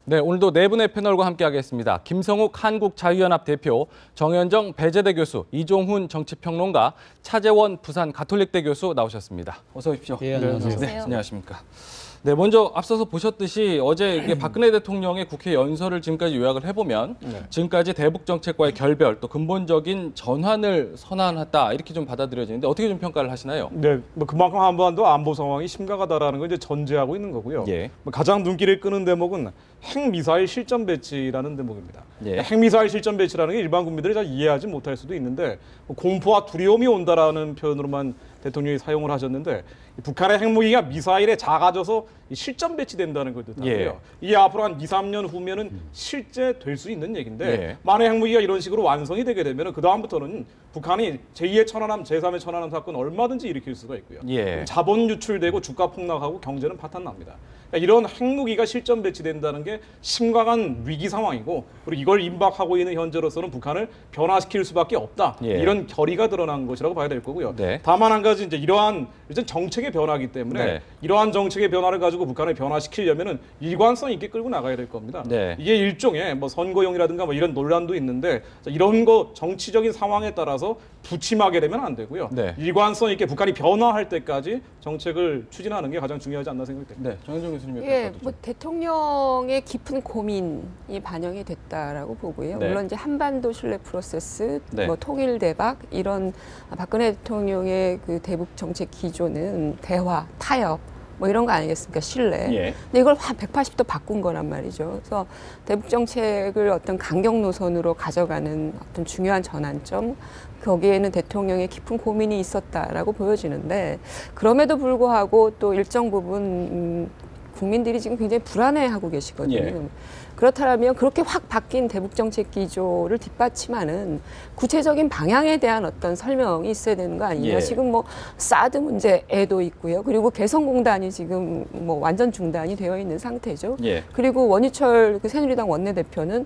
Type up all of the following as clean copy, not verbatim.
네, 오늘도 네 분의 패널과 함께하겠습니다. 김성욱 한국자유연합 대표, 정현정 배재대 교수, 이종훈 정치평론가, 차재원 부산 가톨릭대 교수 나오셨습니다. 어서 오십시오. 예, 안녕하세요. 네, 안녕하십니까. 네, 먼저 앞서서 보셨듯이 어제 이게 박근혜 대통령의 국회 연설을 지금까지 요약을 해보면 지금까지 대북 정책과의 결별, 또 근본적인 전환을 선언했다 이렇게 좀 받아들여지는데 어떻게 좀 평가를 하시나요? 네, 뭐 그만큼 한반도 안보 상황이 심각하다라는 걸 이제 전제하고 있는 거고요. 예. 뭐 가장 눈길을 끄는 대목은 핵미사일 실전 배치라는 대목입니다. 예. 핵미사일 실전 배치라는 게 일반 국민들이 잘 이해하지 못할 수도 있는데 뭐 공포와 두려움이 온다라는 표현으로만 대통령이 사용을 하셨는데 북한의 핵무기가 미사일에 작아져서 실전 배치된다는 걸 뜻하고요. 예. 이게 앞으로 한 2, 3년 후면은 실제 될 수 있는 얘기인데 예. 만약 핵무기가 이런 식으로 완성이 되게 되면 그 다음부터는 북한이 제2의 천안함, 제3의 천안함 사건 얼마든지 일으킬 수가 있고요. 예. 자본 유출되고 주가 폭락하고 경제는 파탄납니다. 그러니까 이런 핵무기가 실전 배치된다는 게 심각한 위기 상황이고 그리고 이걸 임박하고 있는 현재로서는 북한을 변화시킬 수밖에 없다. 예. 이런 결의가 드러난 것이라고 봐야 될 거고요. 네. 다만 한 가지 이제 이러한 정책의 변화이기 때문에 네. 이러한 정책의 변화를 가지고 북한을 변화시키려면은 일관성 있게 끌고 나가야 될 겁니다. 네. 이게 일종의 뭐 선거용이라든가 뭐 이런 논란도 있는데 이런 거 정치적인 상황에 따라서 부침하게 되면 안 되고요. 네. 일관성 있게 북한이 변화할 때까지 정책을 추진하는 게 가장 중요하지 않나 생각됩니다. 네, 정현정 교수님의 예, 평가도 뭐 좀. 대통령의 깊은 고민이 반영이 됐다라고 보고요. 네. 물론 이제 한반도 신뢰 프로세스, 네. 뭐 통일 대박 이런 박근혜 대통령의 그 대북 정책 기조는 대화, 타협 뭐 이런 거 아니겠습니까? 신뢰. 예. 근데 이걸 한 180도 바꾼 거란 말이죠. 그래서 대북 정책을 어떤 강경 노선으로 가져가는 어떤 중요한 전환점, 거기에는 대통령의 깊은 고민이 있었다라고 보여지는데 그럼에도 불구하고 또 일정 부분 국민들이 지금 굉장히 불안해하고 계시거든요. 예. 그렇다면 그렇게 확 바뀐 대북 정책 기조를 뒷받침하는 구체적인 방향에 대한 어떤 설명이 있어야 되는 거 아니냐. 예. 지금 뭐 사드 문제에도 있고요. 그리고 개성공단이 지금 뭐 완전 중단이 되어 있는 상태죠. 예. 그리고 원유철 그 새누리당 원내대표는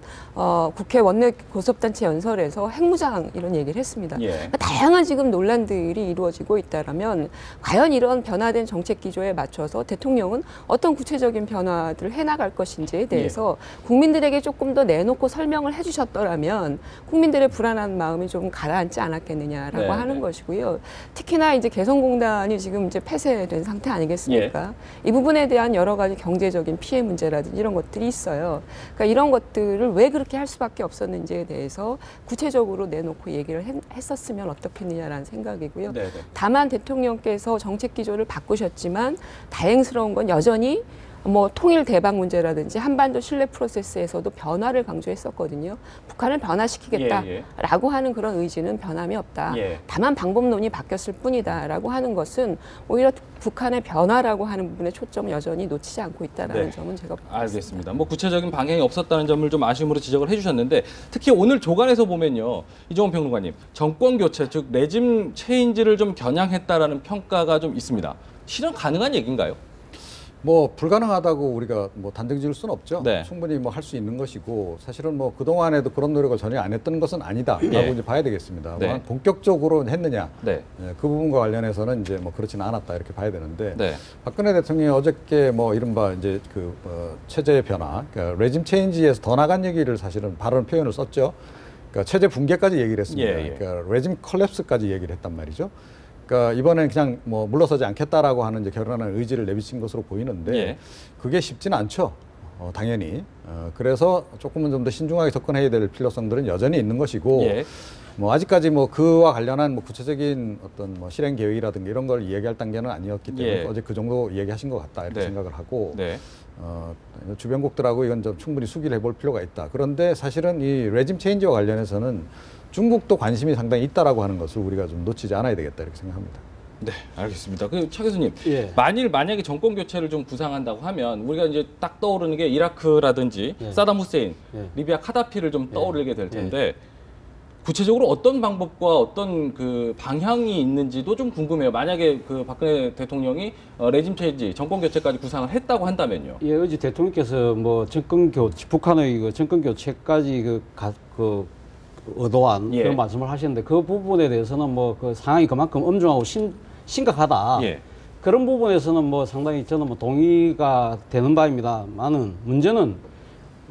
국회 원내 교섭단체 연설에서 핵무장 이런 얘기를 했습니다. 예. 그러니까 다양한 지금 논란들이 이루어지고 있다라면 과연 이런 변화된 정책 기조에 맞춰서 대통령은 어떤 구체적인 변화들을 해나갈 것인지에 대해서 국민들에게 조금 더 내놓고 설명을 해주셨더라면 국민들의 불안한 마음이 좀 가라앉지 않았겠느냐라고 네, 하는 네. 것이고요. 특히나 이제 개성공단이 지금 이제 폐쇄된 상태 아니겠습니까? 이 부분에 대한 여러 가지 경제적인 피해 문제라든지 이런 것들이 있어요. 그러니까 이런 것들을 왜 그렇게 할 수밖에 없었는지에 대해서 구체적으로 내놓고 얘기를 했었으면 어떻겠느냐라는 생각이고요. 네, 네. 다만 대통령께서 정책 기조를 바꾸셨지만 다행스러운 건 여전히 뭐 통일 대박 문제라든지 한반도 신뢰 프로세스에서도 변화를 강조했었거든요. 북한을 변화시키겠다라고 하는 그런 의지는 변함이 없다. 예. 다만 방법론이 바뀌었을 뿐이다라고 하는 것은 오히려 북한의 변화라고 하는 부분에 초점을 여전히 놓치지 않고 있다라는 네. 점은 제가 보고 알겠습니다. 뭐 구체적인 방향이 없었다는 점을 좀 아쉬움으로 지적을 해주셨는데 특히 오늘 조간에서 보면요, 이종훈 평론가님, 정권 교체 즉 레짐 체인지를 좀 겨냥했다라는 평가가 좀 있습니다. 실현 가능한 얘기인가요? 뭐 불가능하다고 우리가 뭐 단정 지을 수는 없죠. 네. 충분히 뭐 할 수 있는 것이고 사실은 뭐 그동안에도 그런 노력을 전혀 안 했던 것은 아니다라고 예. 이제 봐야 되겠습니다. 네. 뭐 본격적으로 했느냐? 네. 예, 그 부분과 관련해서는 이제 뭐 그렇지는 않았다 이렇게 봐야 되는데 네. 박근혜 대통령이 어저께 뭐 이른바 이제 그 체제의 변화, 그러니까 레짐 체인지에서 더 나간 얘기를 사실은 발언 표현을 썼죠. 그러니까 체제 붕괴까지 얘기를 했습니다. 예, 예. 그러니까 레짐 컬랩스까지 얘기를 했단 말이죠. 그러니까 이번엔 그냥 뭐 물러서지 않겠다라고 하는 이제 결연한 의지를 내비친 것으로 보이는데 예. 그게 쉽지는 않죠. 당연히. 그래서 조금은 좀 더 신중하게 접근해야 될 필요성들은 여전히 있는 것이고 예. 뭐 아직까지 뭐 그와 관련한 뭐 구체적인 어떤 뭐 실행 계획이라든가 이런 걸 이야기할 단계는 아니었기 때문에 예. 어제 그 정도 이야기하신 것 같다 이렇게 네. 생각을 하고 네. 주변국들하고 이건 좀 충분히 수기를 해볼 필요가 있다. 그런데 사실은 이 레짐 체인지와 관련해서는 중국도 관심이 상당히 있다라고 하는 것을 우리가 좀 놓치지 않아야 되겠다 이렇게 생각합니다. 네, 알겠습니다. 그 차 교수님, 예. 만약에 정권 교체를 좀 구상한다고 하면 우리가 이제 딱 떠오르는 게 이라크라든지 예. 사담 후세인, 예. 리비아 카다피를 좀 떠오르게 될 예. 텐데 구체적으로 어떤 방법과 어떤 그 방향이 있는지도 좀 궁금해요. 만약에 그 박근혜 대통령이 레짐 체인지, 정권 교체까지 구상을 했다고 한다면요. 예, 어제 대통령께서 뭐 북한의 그 정권 교체까지 의도한 예. 그런 말씀을 하셨는데 그 부분에 대해서는 뭐 그 상황이 그만큼 엄중하고 심각하다. 예. 그런 부분에서는 뭐 상당히 저는 뭐 동의가 되는 바입니다만은 문제는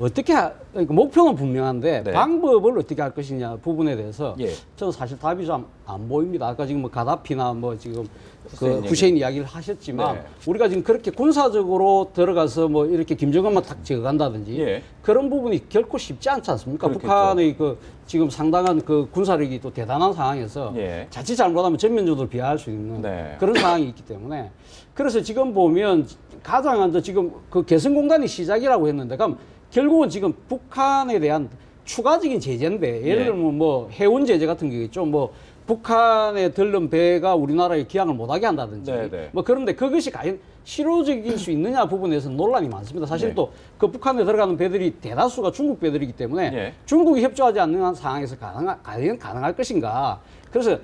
어떻게 그러니까 목표는 분명한데 네. 방법을 어떻게 할 것이냐 부분에 대해서 예. 저는 사실 답이 좀 안 보입니다. 아까 지금 뭐 가다피나 뭐 지금 후세인 그 후세인 이야기를 하셨지만 네. 우리가 지금 그렇게 군사적으로 들어가서 뭐 이렇게 김정은만 탁 제거한다든지 예. 그런 부분이 결코 쉽지 않지 않습니까? 그렇겠죠. 북한의 그 지금 상당한 그 군사력이 또 대단한 상황에서 예. 자칫 잘못하면 전면적으로 비하할 수 있는 네. 그런 상황이 있기 때문에 그래서 지금 보면 가장 먼저 지금 그 개성공단이 시작이라고 했는데 그럼 결국은 지금 북한에 대한 추가적인 제재인데 예를 예. 들면 뭐 해운 제재 같은 게겠죠. 뭐 북한에 들른 배가 우리나라에 기항을 못하게 한다든지 네, 네. 뭐 그런데 그것이 과연 실효적일 수 있느냐 부분에서 논란이 많습니다. 사실 네. 또 그 북한에 들어가는 배들이 대다수가 중국 배들이기 때문에 예. 중국이 협조하지 않는 상황에서 과연 가능할 것인가. 그래서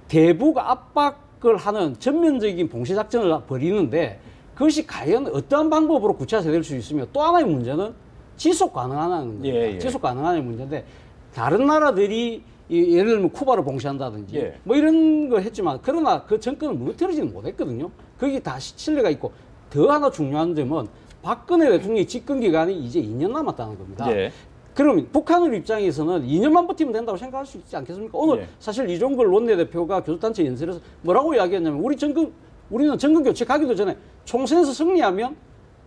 대북 압박을 하는 전면적인 봉쇄 작전을 벌이는데 그것이 과연 어떠한 방법으로 구체화될 수 있으며 또 하나의 문제는 지속 가능하냐는 겁니다. 예, 예. 지속 가능하냐는 문제인데 다른 나라들이 예를 들면 쿠바를 봉쇄한다든지 예. 뭐 이런 걸 했지만 그러나 그 정권을 무너뜨리지는 못했거든요. 거기 다 신뢰가 있고 더 하나 중요한 점은 박근혜 대통령의 집권 기간이 이제 2년 남았다는 겁니다. 예. 그럼 북한의 입장에서는 2년만 버티면 된다고 생각할 수 있지 않겠습니까? 오늘 예. 사실 이종걸 원내대표가 교섭단체 연설에서 뭐라고 이야기했냐면 우리는 정권 교체 가기도 전에 총선에서 승리하면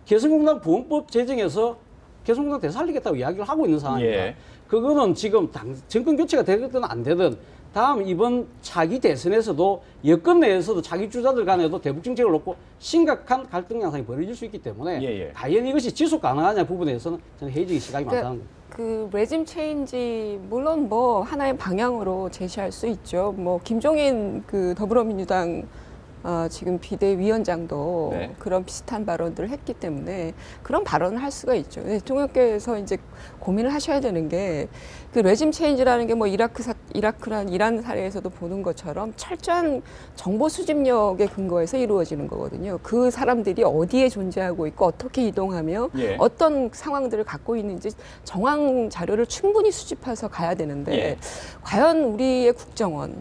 개성공단 부원법 제정해서 개성공단 되살리겠다고 이야기를 하고 있는 상황입니다. 예. 그거는 지금 정권 교체가 되든 안 되든 다음 이번 차기 대선에서도 여권 내에서도 자기 주자들 간에도 대북 정책을 놓고 심각한 갈등 양상이 벌어질 수 있기 때문에 예. 과연 이것이 지속 가능하냐 부분에서는 저는 회의적인 시각이 그러니까 많다는 겁니다. 그 레짐 체인지 물론 뭐 하나의 방향으로 제시할 수 있죠. 뭐 김종인 그 더불어민주당 지금 비대위원장도 네. 그런 비슷한 발언들을 했기 때문에 그런 발언을 할 수가 있죠. 대통령께서 이제 고민을 하셔야 되는 게 그 레짐 체인지라는 게 뭐 이라크란 이란 사례에서도 보는 것처럼 철저한 정보 수집력에 근거해서 이루어지는 거거든요. 그 사람들이 어디에 존재하고 있고 어떻게 이동하며 예. 어떤 상황들을 갖고 있는지 정황 자료를 충분히 수집해서 가야 되는데 예. 과연 우리의 국정원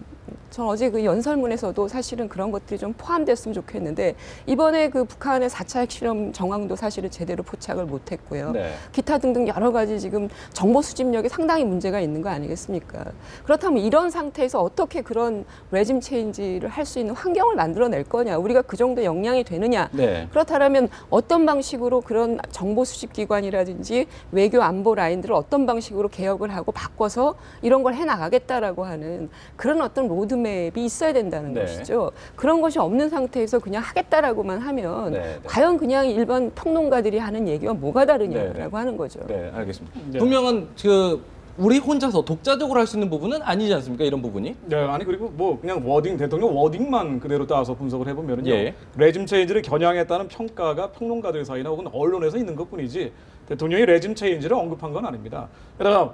전 어제 그 연설문에서도 사실은 그런 것들이 좀 포함됐으면 좋겠는데 이번에 그 북한의 4차 핵실험 정황도 사실은 제대로 포착을 못했고요. 네. 기타 등등 여러 가지 지금 정보 수집력이 상당히 문제가 있는 거 아니겠습니까? 그렇다면 이런 상태에서 어떻게 그런 레짐 체인지를 할 수 있는 환경을 만들어낼 거냐? 우리가 그 정도 역량이 되느냐? 네. 그렇다면 어떤 방식으로 그런 정보 수집 기관이라든지 외교 안보 라인들을 어떤 방식으로 개혁을 하고 바꿔서 이런 걸 해나가겠다라고 하는 그런 어떤 로드맵이 있어야 된다는 네. 것이죠. 그런 것이 없는 상태에서 그냥 하겠다라고만 하면 네. 과연 그냥 일반 평론가들이 하는 얘기와 뭐가 다르냐라고 네. 하는 거죠. 네, 알겠습니다. 네. 분명한 우리 혼자서 독자적으로 할 수 있는 부분은 아니지 않습니까? 이런 부분이? 네, 아니 그리고 뭐 그냥 대통령 워딩만 그대로 따서 분석을 해보면요, 예. 레짐 체인지를 겨냥했다는 평가가 평론가들 사이나 혹은 언론에서 있는 것뿐이지 대통령이 레짐 체인지를 언급한 건 아닙니다. 게다가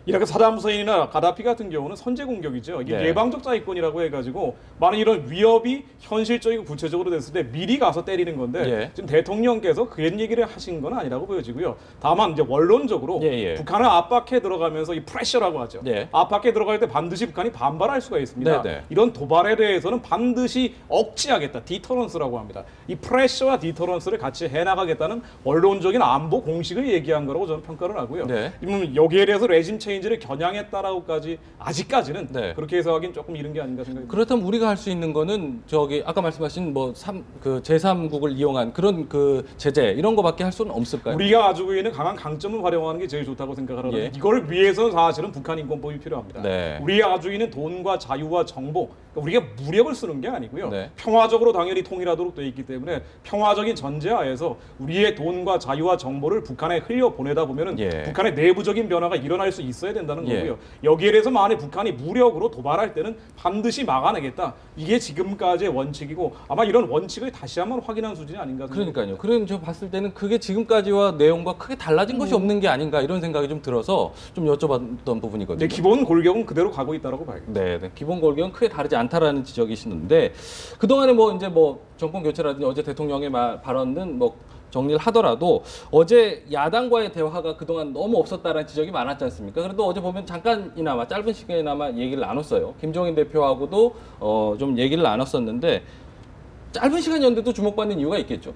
이라크 사담 후세인이나 가다피 같은 경우는 선제 공격이죠. 이게 네. 예방적 자위권이라고 해가지고 만약 이런 위협이 현실적이고 구체적으로 됐을 때 미리 가서 때리는 건데 예. 지금 대통령께서 그런 얘기를 하신 건 아니라고 보여지고요. 다만 이제 원론적으로 예. 북한을 압박해 들어가면서 이 프레셔라고 하죠. 예. 압박해 들어갈 때 반드시 북한이 반발할 수가 있습니다. 네네. 이런 도발에 대해서는 반드시 억제하겠다. 디터런스라고 합니다. 이 프레셔와 디터런스를 같이 해나가겠다는 원론적인 안보 공식을 얘기한 거라고 저는 평가를 하고요. 네. 여기에 대해서 레짐 체인지를 겨냥했다라고까지 아직까지는 네. 그렇게 해석하기는 조금 이른 게 아닌가 생각이 듭니다. 그렇다면 우리가 할 수 있는 거는 아까 말씀하신 제3국을 이용한 그런 그 제재 이런 거밖에 할 수는 없을까요? 우리가 가지고 있는 강한 강점을 활용하는 게 제일 좋다고 생각을 하는데 예. 이걸 위해서는 사실은 북한 인권법이 필요합니다. 네. 우리가 가지고 있는 돈과 자유와 정보, 그러니까 우리가 무력을 쓰는 게 아니고요. 네. 평화적으로 당연히 통일하도록 되어 있기 때문에 평화적인 전제하에서 우리의 돈과 자유와 정보를 북한에 흘려보내다 보면은 예. 북한의 내부적인 변화가 일어날 수 있어야 된다는 예. 거고요. 여기에 대해서 만약 북한이 무력으로 도발할 때는 반드시 막아내겠다. 이게 지금까지의 원칙이고 아마 이런 원칙을 다시 한번 확인한 수준이 아닌가 생각합니다. 그러니까요. 그럼 저 봤을 때는 그게 지금까지와 내용과 크게 달라진 것이 없는 게 아닌가 이런 생각이 좀 들어서 좀 여쭤봤던 부분이거든요. 네, 기본 골격은 그대로 가고 있다고 봐야겠죠. 네, 기본 골격은 크게 다르지 않다라는 지적이시는데 그동안에 정권 교체라든지 어제 대통령의 발언은 정리를 하더라도 어제 야당과의 대화가 그동안 너무 없었다라는 지적이 많았지 않습니까? 그래도 어제 보면 잠깐이나마 짧은 시간이나마 얘기를 나눴어요. 김종인 대표하고도 좀 얘기를 나눴었는데 짧은 시간이었는데도 주목받는 이유가 있겠죠.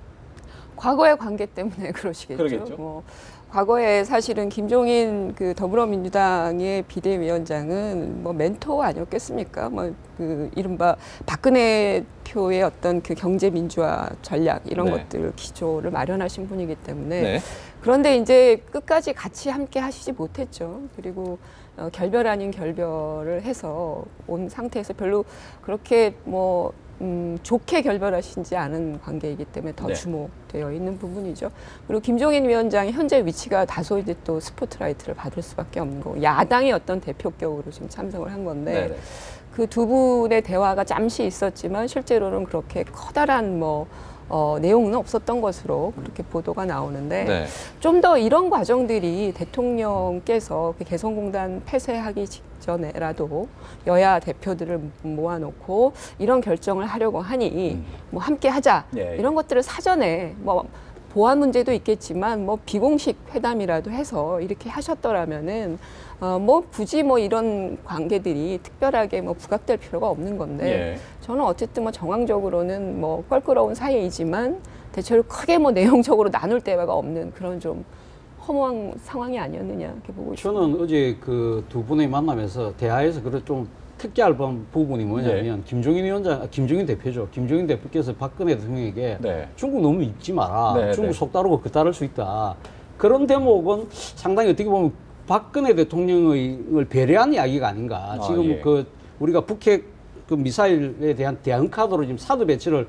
과거의 관계 때문에 그러시겠죠. 그러겠죠. 과거에 사실은 김종인 그 더불어민주당의 비대위원장은 뭐 멘토 아니었겠습니까? 뭐 그 이른바 박근혜 표의 어떤 그 경제 민주화 전략 이런 네. 것들 기조를 마련하신 분이기 때문에 네. 그런데 이제 끝까지 같이 함께 하시지 못했죠. 그리고 결별 아닌 결별을 해서 온 상태에서 별로 그렇게 뭐 좋게 결별하시지 않은 관계이기 때문에 더 네. 주목되어 있는 부분이죠. 그리고 김종인 위원장의 현재 위치가 다소 이제 또 스포트라이트를 받을 수밖에 없는 거고 야당의 어떤 대표격으로 지금 참석을 한 건데 네네. 그 두 분의 대화가 잠시 있었지만 실제로는 그렇게 커다란 내용은 없었던 것으로 그렇게 보도가 나오는데 네. 좀 더 이런 과정들이 대통령께서 그 개성공단 폐쇄하기 직전에라도 여야 대표들을 모아놓고 이런 결정을 하려고 하니 뭐 함께 하자 예. 이런 것들을 사전에 뭐 보안 문제도 있겠지만 뭐 비공식 회담이라도 해서 이렇게 하셨더라면은 뭐 굳이 뭐 이런 관계들이 특별하게 뭐 부각될 필요가 없는 건데 예. 저는 어쨌든 뭐 정황적으로는 뭐 껄끄러운 사이이지만 대체로 크게 뭐 내용적으로 나눌 대화가 없는 그런 좀 허무한 상황이 아니었느냐 이렇게 보고 있습니다. 저는 어제 그 두 분의 만남에서 대화에서 그런 좀 특이할 부분이 뭐냐면 김종인 대표죠. 김종인 대표께서 박근혜 대통령에게 네. 중국 너무 믿지 마라. 네, 중국 네. 속다르고 그따를 수 있다. 그런 대목은 상당히 어떻게 보면 박근혜 대통령을 배려한 이야기가 아닌가. 지금 예. 그 우리가 북핵 그 미사일에 대한 대응 카드로 지금 사드 배치를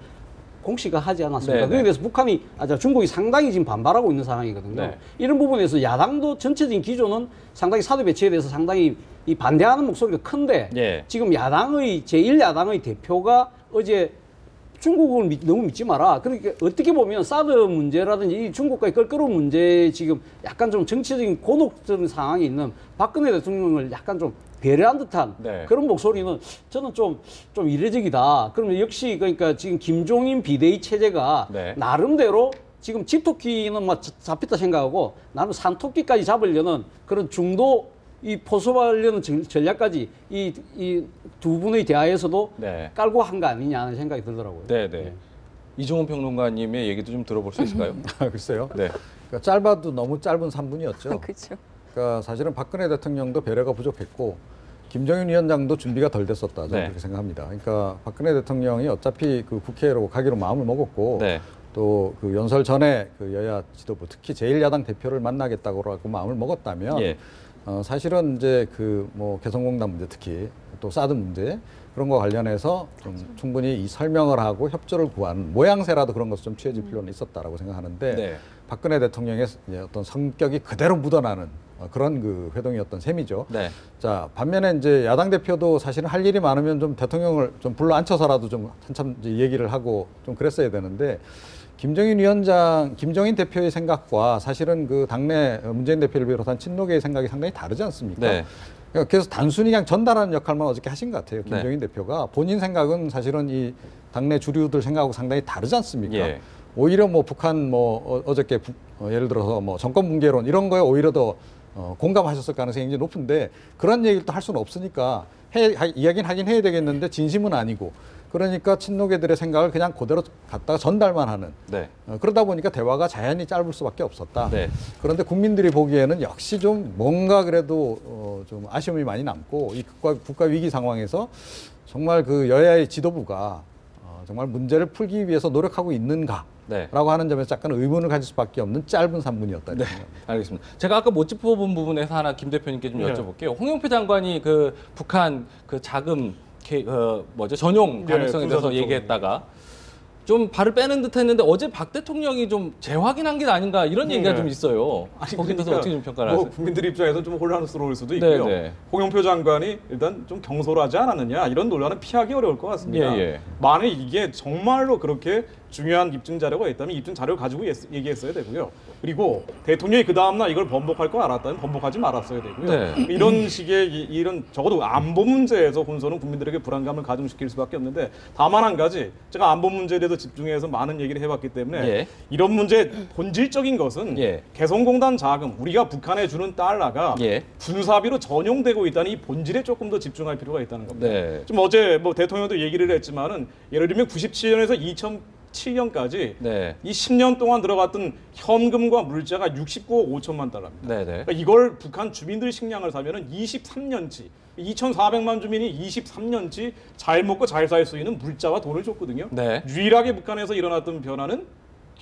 공식화하지 않았습니까? 네, 그에 네. 대해서 중국이 상당히 지금 반발하고 있는 상황이거든요. 네. 이런 부분에서 야당도 전체적인 기조는 상당히 사드 배치에 대해서 상당히 이 반대하는 목소리가 큰데 예. 지금 야당의 제1야당의 대표가 어제 중국을 너무 믿지 마라. 그러니까 어떻게 보면 사드 문제라든지 이 중국과의 껄끄러운 문제 지금 약간 좀 정치적인 곤혹적인 상황에 있는 박근혜 대통령을 약간 좀 배려한 듯한 네. 그런 목소리는 저는 좀 이례적이다. 그러면 역시 그러니까 지금 김종인 비대위 체제가 네. 나름대로 지금 집토끼는 막 잡혔다 생각하고 나름 산토끼까지 잡으려는 그런 중도 이 포섭하려는 전략까지 이 두 분의 대화에서도 네. 깔고 한 거 아니냐 하는 생각이 들더라고요. 네, 네. 이종훈 평론가님의 얘기도 좀 들어볼 수 있을까요? 글쎄요. 네. 그러니까 짧아도 너무 짧은 3분이었죠. 그렇죠. 그러니까 사실은 박근혜 대통령도 배려가 부족했고 김정인 위원장도 준비가 덜 됐었다. 저는 네. 그렇게 생각합니다. 그러니까 박근혜 대통령이 어차피 그 국회로 가기로 마음을 먹었고 네. 또 그 연설 전에 그 여야 지도부 특히 제1야당 대표를 만나겠다고 하고 마음을 먹었다면 예. 사실은 이제 그 뭐 개성공단 문제 특히 또 사드 문제 그런 거 관련해서 좀 충분히 이 설명을 하고 협조를 구하는 모양새라도 그런 것을 좀 취해질 필요는 있었다라고 생각하는데 네. 박근혜 대통령의 이제 어떤 성격이 그대로 묻어나는 그런 그 회동이었던 셈이죠. 네. 자, 반면에 이제 야당 대표도 사실은 할 일이 많으면 좀 대통령을 좀 불러 앉혀서라도 좀 한참 이제 얘기를 하고 좀 그랬어야 되는데 김종인 대표의 생각과 사실은 그 당내 문재인 대표를 비롯한 친노계의 생각이 상당히 다르지 않습니까? 네. 그러니까 그래서 단순히 그냥 전달하는 역할만 어저께 하신 것 같아요. 김종인 네. 대표가 본인 생각은 사실은 이 당내 주류들 생각하고 상당히 다르지 않습니까? 예. 오히려 뭐 북한 뭐 어저께 예를 들어서 뭐 정권 붕괴론 이런 거에 오히려 더 공감하셨을 가능성이 굉장히 높은데 그런 얘기를 또 할 수는 없으니까 이야기는 하긴 해야 되겠는데 진심은 아니고 그러니까 친노계들의 생각을 그냥 그대로 갖다가 전달만 하는 네. 그러다 보니까 대화가 자연히 짧을 수밖에 없었다. 네. 그런데 국민들이 보기에는 역시 좀 뭔가 그래도 좀 아쉬움이 많이 남고 이 국가 위기 상황에서 정말 그 여야의 지도부가 정말 문제를 풀기 위해서 노력하고 있는가? 네. 라고 하는 점에서 약간 의문을 가질 수밖에 없는 짧은 3분이었다. 네, 알겠습니다. 제가 아까 못 짚어본 부분에서 하나 김 대표님께 좀 네. 여쭤볼게요. 홍영표 장관이 그 북한 그 자금 전용 가능성에 네, 대해서 군사 얘기했다가 좀 발을 빼는 듯했는데 어제 박 대통령이 좀 재확인한 게 아닌가 이런 얘기가 네. 좀 있어요. 거기에 대해서 어떻게 좀 평가를 하세요? 국민들 입장에서 좀 혼란스러울 수도 있고요. 네. 홍영표 장관이 일단 좀 경솔하지 않았느냐 이런 논란은 피하기 어려울 것 같습니다. 예. 만약 이게 정말로 그렇게 중요한 입증 자료가 있다면 입증 자료를 가지고 얘기했어야 되고요. 그리고 대통령이 그 다음날 이걸 번복할 거 알았다면 번복하지 말았어야 되고요. 네. 이런 식의 이런 적어도 안보 문제에서 혼선은 국민들에게 불안감을 가중시킬 수밖에 없는데 다만 한 가지 제가 안보 문제에 대해서 집중해서 많은 얘기를 해봤기 때문에 예. 이런 문제 본질적인 것은 예. 개성공단 자금 우리가 북한에 주는 달러가 예. 군사비로 전용되고 있다는 이 본질에 조금 더 집중할 필요가 있다는 겁니다. 네. 좀 어제 뭐 대통령도 얘기를 했지만은 예를 들면 97년에서 2017년까지 네. 이 10년 동안 들어갔던 현금과 물자가 69억 5천만 달러입니다. 네네. 그러니까 이걸 북한 주민들 식량을 사면은 23년치 2,400만 주민이 23년치 잘 먹고 잘 살 수 있는 물자와 돈을 줬거든요. 네. 유일하게 북한에서 일어났던 변화는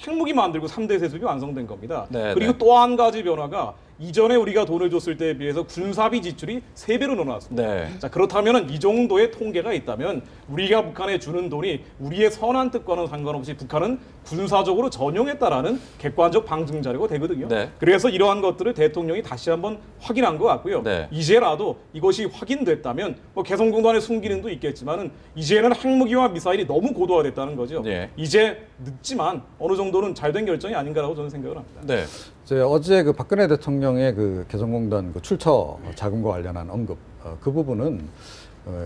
핵무기 만들고 3대 세습이 완성된 겁니다. 네, 그리고 네. 또 한 가지 변화가 이전에 우리가 돈을 줬을 때에 비해서 군사비 지출이 3배로 늘어났습니다. 네. 자, 그렇다면 이 정도의 통계가 있다면 우리가 북한에 주는 돈이 우리의 선한 뜻과는 상관없이 북한은 군사적으로 전용했다라는 객관적 방증 자료가 되거든요. 네. 그래서 이러한 것들을 대통령이 다시 한번 확인한 것 같고요. 네. 이제라도 이것이 확인됐다면 뭐 개성공단의 순기능도 있겠지만은 이제는 핵무기와 미사일이 너무 고도화됐다는 거죠. 네. 이제 늦지만 어느 정도는 잘된 결정이 아닌가라고 저는 생각을 합니다. 네. 어제 그 박근혜 대통령의 그 개성공단 그 출처 자금과 관련한 언급 그 부분은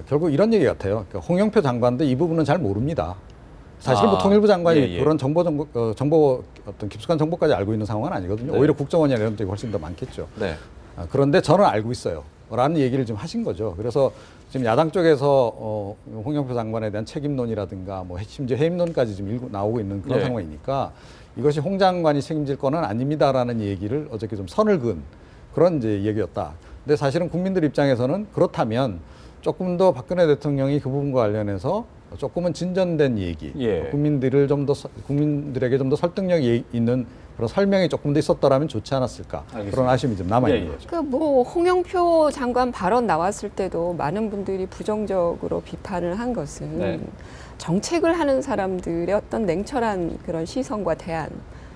결국 이런 얘기 같아요. 그러니까 홍영표 장관도 이 부분은 잘 모릅니다. 사실 뭐 통일부 장관이 예, 예. 그런 정보 어떤 깊숙한 정보까지 알고 있는 상황은 아니거든요. 네. 오히려 국정원이나 이런 쪽이 훨씬 더 많겠죠. 네. 그런데 저는 알고 있어요. 라는 얘기를 좀 하신 거죠. 그래서 지금 야당 쪽에서 홍영표 장관에 대한 책임론이라든가 뭐 심지어 해임론까지 지금 나오고 있는 그런 네. 상황이니까 이것이 홍 장관이 책임질 거는 아닙니다라는 얘기를 어저께 좀 선을 그은 그런 이제 얘기였다. 근데 사실은 국민들 입장에서는 그렇다면 조금 더 박근혜 대통령이 그 부분과 관련해서 조금은 진전된 얘기, 예. 국민들에게 좀 더 설득력이 있는 그런 설명이 조금 더 있었더라면 좋지 않았을까. 알겠습니다. 그런 아쉬움이 좀 남아 있는 예, 예. 거죠. 그러니까 뭐 홍영표 장관 발언 나왔을 때도 많은 분들이 부정적으로 비판을 한 것은 네. 정책을 하는 사람들의 어떤 냉철한 그런 시선과 대안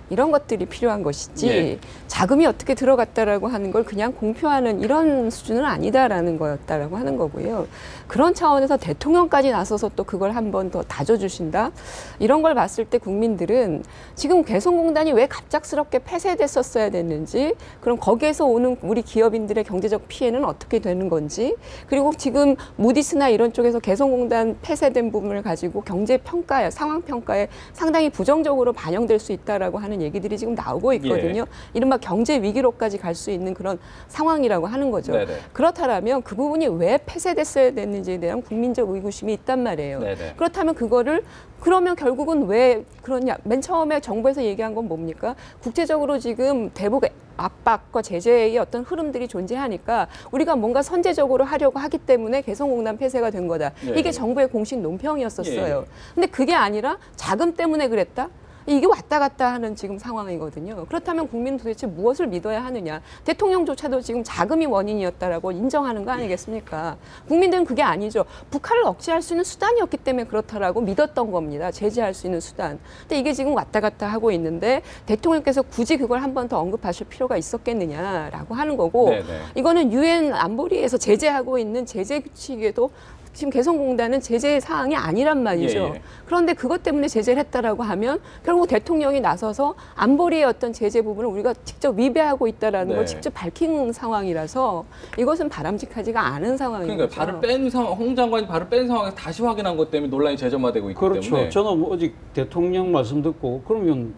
이런 것들이 필요한 것이지 예. 자금이 어떻게 들어갔다라고 하는 걸 그냥 공표하는 이런 수준은 아니다라는 거였다라고 하는 거고요. 그런 차원에서 대통령까지 나서서 또 그걸 한 번 더 다져주신다? 이런 걸 봤을 때 국민들은 지금 개성공단이 왜 갑작스럽게 폐쇄됐었어야 됐는지, 그럼 거기에서 오는 우리 기업인들의 경제적 피해는 어떻게 되는 건지, 그리고 지금 무디스나 이런 쪽에서 개성공단 폐쇄된 부분을 가지고 경제평가에, 상황평가에 상당히 부정적으로 반영될 수 있다라고 하는 얘기들이 지금 나오고 있거든요. 이른바 경제 위기로까지 갈 수 있는 그런 상황이라고 하는 거죠. 네네. 그렇다면 그 부분이 왜 폐쇄됐어야 됐는지에 대한 국민적 의구심이 있단 말이에요. 네네. 그렇다면 그거를 그러면 결국은 왜 그러냐? 맨 처음에 정부에서 얘기한 건 뭡니까? 국제적으로 지금 대북 압박과 제재의 어떤 흐름들이 존재하니까 우리가 뭔가 선제적으로 하려고 하기 때문에 개성공단 폐쇄가 된 거다. 네. 이게 정부의 공식 논평이었었어요. 예. 근데 그게 아니라 자금 때문에 그랬다? 이게 왔다 갔다 하는 지금 상황이거든요. 그렇다면 국민은 도대체 무엇을 믿어야 하느냐. 대통령조차도 지금 자금이 원인이었다라고 인정하는 거 아니겠습니까? 국민들은 그게 아니죠. 북한을 억제할 수 있는 수단이었기 때문에 그렇다라고 믿었던 겁니다. 제재할 수 있는 수단. 근데 이게 지금 왔다 갔다 하고 있는데 대통령께서 굳이 그걸 한 번 더 언급하실 필요가 있었겠느냐라고 하는 거고, 네네. 이거는 유엔 안보리에서 제재하고 있는 제재 규칙에도 지금 개성공단은 제재 사항이 아니란 말이죠. 예, 예. 그런데 그것 때문에 제재를 했다라고 하면 결국 대통령이 나서서 안보리의 어떤 제재 부분을 우리가 직접 위배하고 있다라는 네. 걸 직접 밝힌 상황이라서 이것은 바람직하지가 않은 상황인 그러니까 거죠. 발을 뺀 상황, 홍 장관이 발을 뺀 상황에서 다시 확인한 것 때문에 논란이 재점화되고 있기 그렇죠. 때문에. 저는 뭐 어제 대통령 말씀 듣고 그러면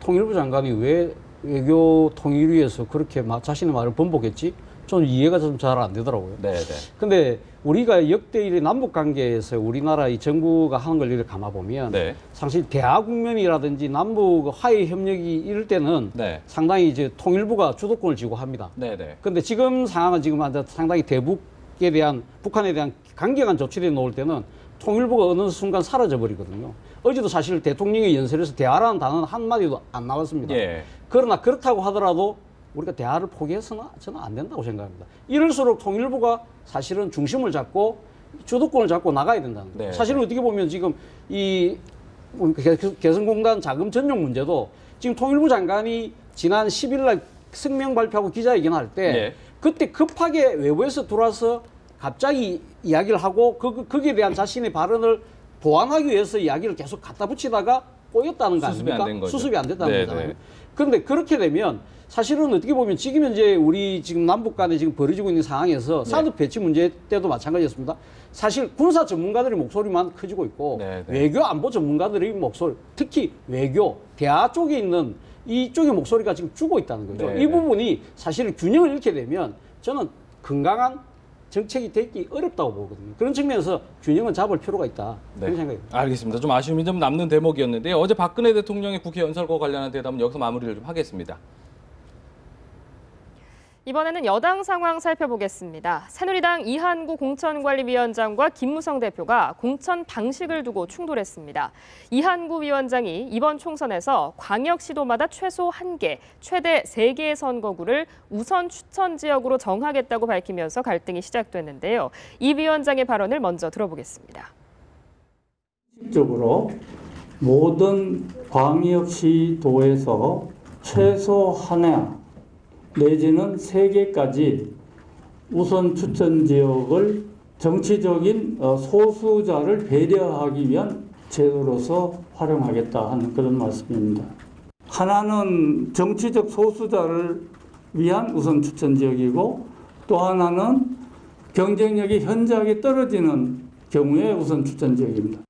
통일부 장관이 왜 외교 통일위에서 그렇게 자신의 말을 번복했지? 저는 이해가 좀 잘 안 되더라고요. 네네. 근데 우리가 역대일의 남북 관계에서 우리나라 이 정부가 하는 걸 이렇게 감아보면 네. 사실 대화 국면이라든지 남북 화해 협력이 이럴 때는 네. 상당히 이제 통일부가 주도권을 쥐고 합니다. 네네. 근데 지금 상황은 지금 상당히 대북에 대한 북한에 대한 강경한 조치를 놓을 때는 통일부가 어느 순간 사라져 버리거든요. 어제도 사실 대통령의 연설에서 대화라는 단어는 한마디도 안 나왔습니다. 예. 그러나 그렇다고 하더라도 우리가 대화를 포기해서는 저는 안 된다고 생각합니다. 이럴수록 통일부가 사실은 중심을 잡고 주도권을 잡고 나가야 된다는 거예요. 네. 사실은 어떻게 보면 지금 이 개성공단 자금 전용 문제도 지금 통일부 장관이 지난 10일 날 성명 발표하고 기자회견할 때 네. 그때 급하게 외부에서 들어와서 갑자기 이야기를 하고 거기에 대한 자신의 발언을 보완하기 위해서 이야기를 계속 갖다 붙이다가 꼬였다는 거 수습이 아닙니까? 안 된 거죠. 수습이 안 됐다는 네, 거잖아요. 네. 그런데 그렇게 되면 사실은 어떻게 보면 지금 현재 우리 지금 남북 간에 지금 벌어지고 있는 상황에서 산업 배치 문제 때도 마찬가지였습니다. 사실 군사 전문가들의 목소리만 커지고 있고 네, 네. 외교 안보 전문가들의 목소리, 특히 외교 대화 쪽에 있는 이쪽의 목소리가 지금 죽고 있다는 거죠. 네, 이 네. 부분이 사실 균형을 잃게 되면 저는 건강한 정책이 되기 어렵다고 보거든요. 그런 측면에서 균형은 잡을 필요가 있다. 그런 네. 생각입니다. 알겠습니다. 좀 아쉬움이 좀 남는 대목이었는데 어제 박근혜 대통령의 국회 연설과 관련한 대답은 여기서 마무리를 좀 하겠습니다. 이번에는 여당 상황 살펴보겠습니다. 새누리당 이한구 공천관리위원장과 김무성 대표가 공천 방식을 두고 충돌했습니다. 이한구 위원장이 이번 총선에서 광역시도마다 최소 1개, 최대 3개의 선거구를 우선 추천 지역으로 정하겠다고 밝히면서 갈등이 시작됐는데요. 이 위원장의 발언을 먼저 들어보겠습니다. 적으로 모든 광역시도에서 최소 하나 내지는 3개까지 우선 추천 지역을 정치적인 소수자를 배려하기 위한 제도로서 활용하겠다 하는 그런 말씀입니다. 하나는 정치적 소수자를 위한 우선 추천 지역이고 또 하나는 경쟁력이 현저하게 떨어지는 경우에 우선 추천 지역입니다.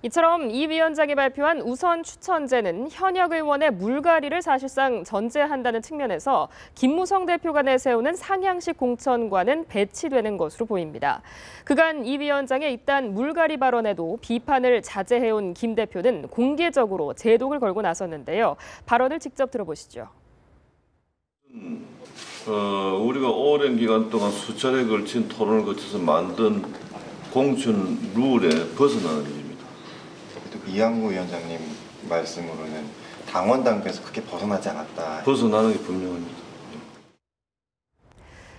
이처럼 이 위원장이 발표한 우선 추천제는 현역 의원의 물갈이를 사실상 전제한다는 측면에서 김무성 대표가 내세우는 상향식 공천과는 배치되는 것으로 보입니다. 그간 이 위원장의 잇단 물갈이 발언에도 비판을 자제해온 김 대표는 공개적으로 제동을 걸고 나섰는데요. 발언을 직접 들어보시죠. 우리가 오랜 기간 동안 수차례 걸친 토론을 거쳐서 만든 공천 룰에 벗어나는 일입니다. 이한구 위원장님 말씀으로는 당원 단계에서 크게 벗어나지 않았다. 벗어나는 게 분명합니다.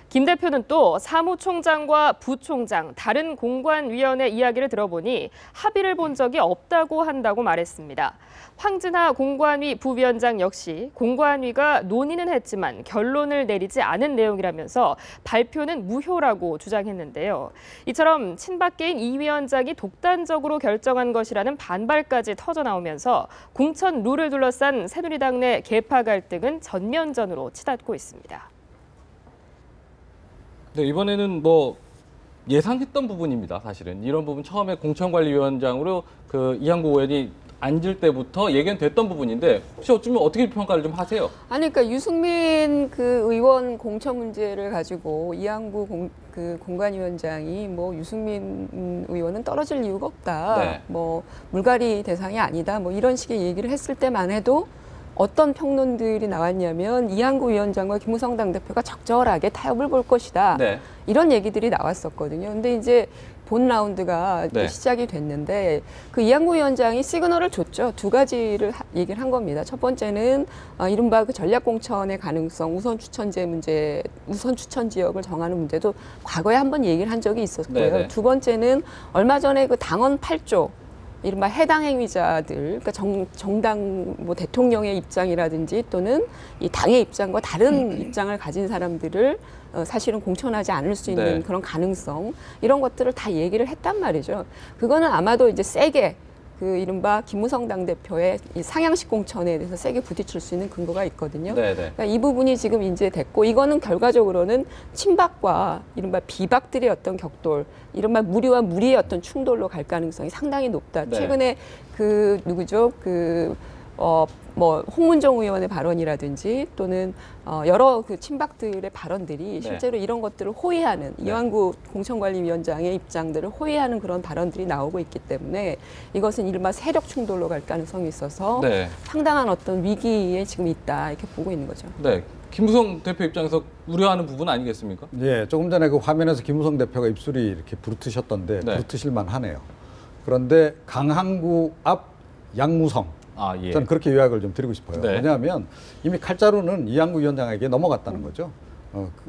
김 대표는 또 사무총장과 부총장, 다른 공관위원회 이야기를 들어보니 합의를 본 적이 없다고 한다고 말했습니다. 황진하 공관위 부위원장 역시 공관위가 논의는 했지만 결론을 내리지 않은 내용이라면서 발표는 무효라고 주장했는데요. 이처럼 친박계인 이 위원장이 독단적으로 결정한 것이라는 반발까지 터져나오면서 공천 룰을 둘러싼 새누리당 내 계파 갈등은 전면전으로 치닫고 있습니다. 네, 이번에는 뭐 예상했던 부분입니다. 사실은 이런 부분 처음에 공천관리위원장으로 그 이한구 의원이 앉을 때부터 예견됐던 부분인데 혹시 어쩌면 어떻게 평가를 좀 하세요? 아니, 그러니까 유승민 그 의원 공천 문제를 가지고 이한구 공관위원장이 뭐 유승민 의원은 떨어질 이유가 없다. 네. 뭐 물갈이 대상이 아니다. 뭐 이런 식의 얘기를 했을 때만 해도 어떤 평론들이 나왔냐면 이한구 위원장과 김무성 당대표가 적절하게 타협을 볼 것이다. 네. 이런 얘기들이 나왔었거든요. 근데 이제 본 라운드가 네. 시작이 됐는데 그 이한구 위원장이 시그널을 줬죠. 두 가지를 얘기를 한 겁니다. 첫 번째는 이른바 그 전략공천의 가능성, 우선 추천제 문제, 우선 추천 지역을 정하는 문제도 과거에 한번 얘기를 한 적이 있었고요. 네네. 두 번째는 얼마 전에 그 당원 8조 이른바 해당 행위자들, 그러니까 정당 뭐 대통령의 입장이라든지 또는 이 당의 입장과 다른 입장을 가진 사람들을 사실은 공천하지 않을 수 있는 네. 그런 가능성 이런 것들을 다 얘기를 했단 말이죠. 그거는 아마도 이제 세게 그 이른바 김무성 당대표의 이 상향식 공천에 대해서 세게 부딪힐 수 있는 근거가 있거든요. 네네. 그러니까 이 부분이 지금 이제 됐고 이거는 결과적으로는 친박과 이른바 비박들의 어떤 격돌, 이른바 무리와 무리의 어떤 충돌로 갈 가능성이 상당히 높다. 네. 최근에 그 누구죠? 뭐 홍문정 의원의 발언이라든지 또는 여러 그 친박들의 발언들이 실제로 이런 것들을 호위하는 이한구 공천관리위원장의 입장들을 호위하는 그런 발언들이 나오고 있기 때문에 이것은 이른바 세력 충돌로 갈 가능성이 있어서 네. 상당한 어떤 위기에 지금 있다 이렇게 보고 있는 거죠. 네. 김무성 대표 입장에서 우려하는 부분 아니겠습니까? 예, 조금 전에 그 화면에서 김무성 대표가 입술이 이렇게 부르트셨던데 네. 부르트실만 하네요. 그런데 강한구 앞 양무성. 예. 저는 그렇게 요약을 좀 드리고 싶어요. 네. 왜냐하면 이미 칼자루는 이한구 위원장에게 넘어갔다는 거죠.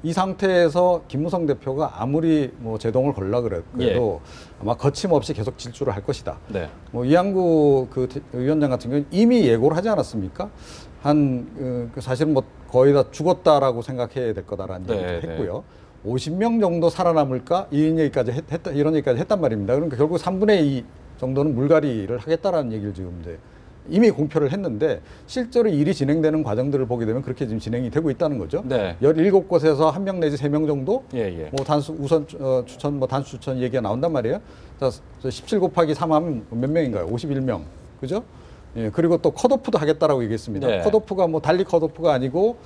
이 상태에서 김무성 대표가 아무리 뭐 제동을 걸라 그래도 아마 거침없이 계속 질주를 할 것이다. 네. 뭐 이한구 그 위원장 같은 경우는 이미 예고를 하지 않았습니까? 사실은 뭐 거의 다 죽었다라고 생각해야 될 거다라는 얘기를 했고요. 50명 정도 살아남을까 이런 얘기까지 했단 말입니다. 그러니까 결국 3분의 2 정도는 물갈이를 하겠다라는 얘기를 지금 이제 이미 공표를 했는데 실제로 일이 진행되는 과정들을 보게 되면 그렇게 지금 진행이 되고 있다는 거죠. 네. 17곳에서 1명 내지 3명 정도 뭐 우선 추천, 뭐 단수 추천 얘기가 나온단 말이에요. 자, 17 곱하기 3 하면 몇 명인가요? 51명. 그죠? 예, 그리고 또 컷오프도 하겠다라고 얘기했습니다. 네. 컷오프가 뭐 달리 컷오프가 아니고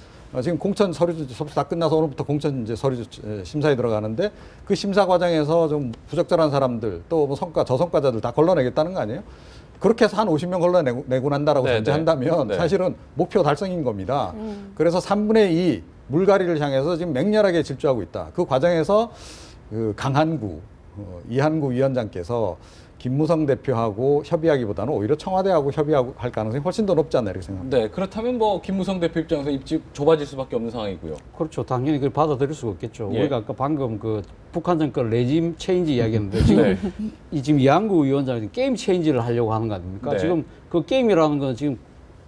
지금 공천 서류 접수 다 끝나서 오늘부터 공천 이제 서류 심사에 들어가는데 그 심사 과정에서 좀 부적절한 사람들 또 뭐 성과 저성과자들 다 걸러내겠다는 거 아니에요? 그렇게 해서 한 50명 걸러내고 난다라고 네, 전제한다면 네. 사실은 목표 달성인 겁니다. 그래서 3분의 2 물갈이를 향해서 지금 맹렬하게 질주하고 있다. 그 과정에서 그 강한구 이한구 위원장께서 김무성 대표하고 협의하기보다는 오히려 청와대하고 협의하고 할 가능성이 훨씬 더 높지 않나 이렇게 생각합니다. 네, 그렇다면 뭐 김무성 대표 입장에서 입지 좁아질 수밖에 없는 상황이고요. 그렇죠. 당연히 그걸 받아들일 수가 없겠죠. 예. 우리가 아까 방금 그 북한 정권 레짐 체인지 이야기했는데 지금 네. 지금 이한구 위원장이 게임 체인지를 하려고 하는 거 아닙니까? 네. 지금 그 게임이라는 건 지금